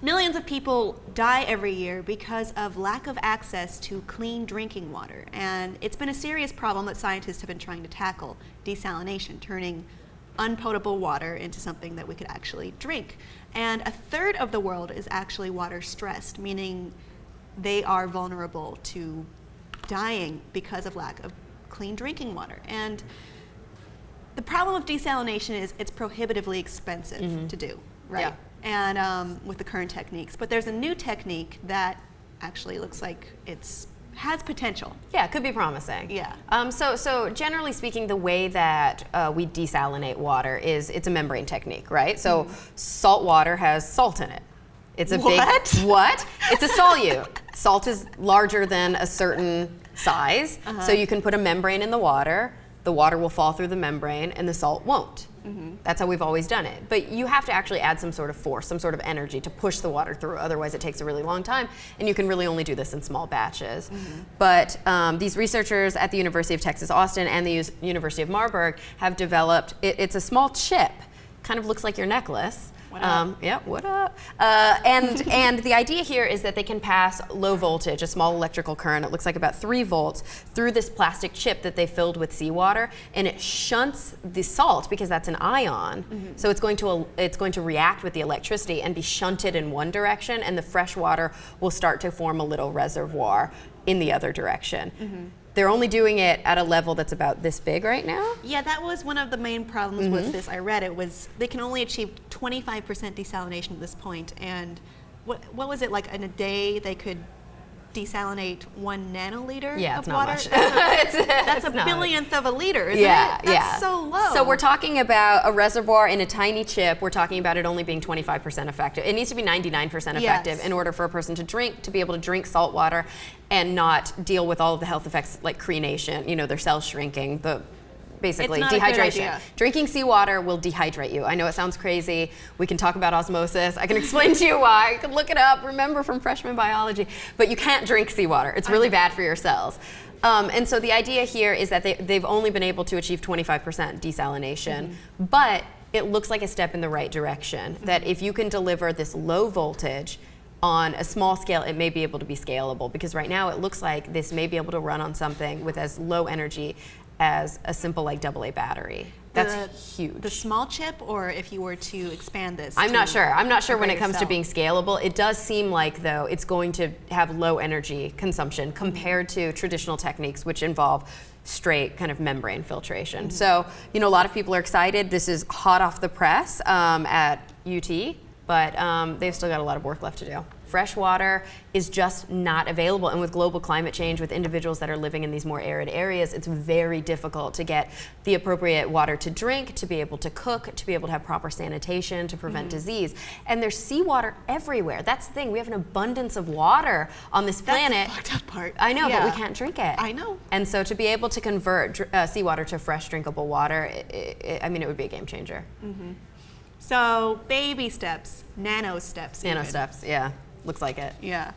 Millions of people die every year because of lack of access to clean drinking water. And it's been a serious problem that scientists have been trying to tackle, desalination, turning unpotable water into something that we could actually drink. And a third of the world is actually water stressed, meaning they are vulnerable to dying because of lack of clean drinking water. And the problem with desalination is it's prohibitively expensive to do, right? Yeah. And with the current techniques. But there's a new technique that actually looks like has potential. Yeah, it could be promising. Yeah. So generally speaking, the way that we desalinate water is it's a membrane technique, right? So salt water has salt in it. It's a big what? It's a solute. Salt is larger than a certain size, so you can put a membrane in the water. The water will fall through the membrane, and the salt won't. That's how we've always done it. But you have to actually add some sort of force, some sort of energy to push the water through. Otherwise, it takes a really long time, and you can really only do this in small batches. But these researchers at the University of Texas Austin and the University of Marburg have developed, it's a small chip, kind of looks like your necklace. What up? Yeah, what up? And the idea here is that they can pass low voltage, a small electrical current, it looks like about 3 volts, through this plastic chip that they filled with seawater, and it shunts the salt, because that's an ion, so it's going to react with the electricity and be shunted in one direction, and the fresh water will start to form a little reservoir in the other direction. They're only doing it at a level that's about this big right now. Yeah, that was one of the main problems with this. I read it was they can only achieve 25% desalination at this point, and what was it like in a day they could desalinate 1 nanoliter of water? Much. That's a billionth of a liter, isn't it? That's so low. So we're talking about a reservoir in a tiny chip. We're talking about it only being 25% effective. It needs to be 99% effective in order for a person to be able to drink salt water and not deal with all of the health effects like crenation, their cells shrinking, basically dehydration. Drinking seawater will dehydrate you. I know it sounds crazy. We can talk about osmosis. I can explain to you why. You can look it up, remember from freshman biology. But you can't drink seawater. It's really bad for your cells. And so the idea here is that they've only been able to achieve 25% desalination, but it looks like a step in the right direction, that if you can deliver this low voltage on a small scale, it may be able to be scalable, because right now it looks like this may be able to run on something with as low energy as a simple like AA battery. That's huge. The small chip, or if you were to expand this? I'm not sure. I'm not sure when it comes to being scalable. It does seem like, though, it's going to have low energy consumption compared to traditional techniques, which involve straight kind of membrane filtration. So, a lot of people are excited. This is hot off the press at UT, but they've still got a lot of work left to do. Fresh water is just not available, and with global climate change, with individuals that are living in these more arid areas, it's very difficult to get the appropriate water to drink, to be able to cook, to be able to have proper sanitation, to prevent disease. And there's seawater everywhere. That's the thing. We have an abundance of water on this planet. That's the fucked up part. I know, but we can't drink it. I know. And so to be able to convert seawater to fresh drinkable water, it would be a game changer. So baby steps, nano steps. Nano steps, yeah. Looks like it. Yeah.